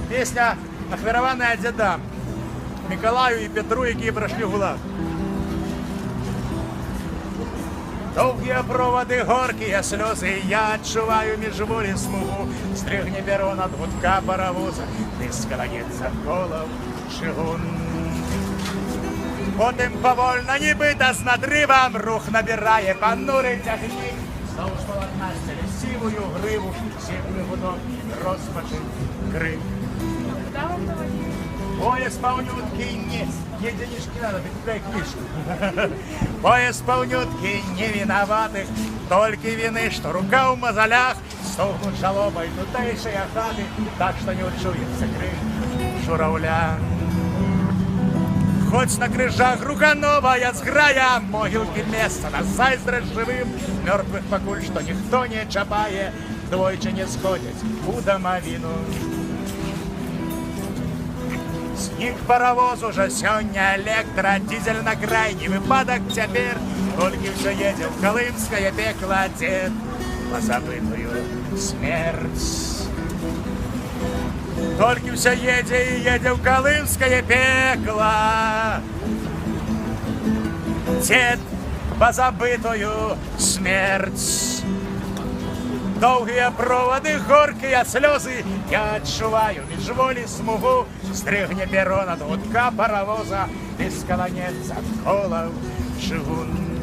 Песня ахвяраваная дзядам Миколаю і Петру, які пройшли ГУЛАГ. Довгі проводи, горкі сльози, я відчуваю міжволі смугу. Стригне перо над гудка паровоза, ти склоняється колом чигун. Потім повольно, нібито з надривом, рух набирає понурий тягнік. Знову ж полотна стелі сивую гриву, сивний гудок і розпачив крик. Поезд полнютки не... Ей денежки надо, ты купляй книжку. Поезд полнютки не виноватых, только вины, что рука в мозолях, столкнут жалобой тутейшие хаты, так что не учуется крик журавля. Хоть на крыжах рука новая сграя, могилки место на зайздрость живым, мертвых покуль что никто не чапае, двойче не сходят у домовину. Сніг паровоз уже сёння электро, дизель на крайний выпадок теперь, только все едет в колымское пекло дед, позабытую смерть. Только все едет в колымское пекло, дед, позабытую смерть. Довгие проводы, горькие слезы, я отчуваю міжволі смугу, стригне перо над гудка паровоза, і скаланеться колов чигун.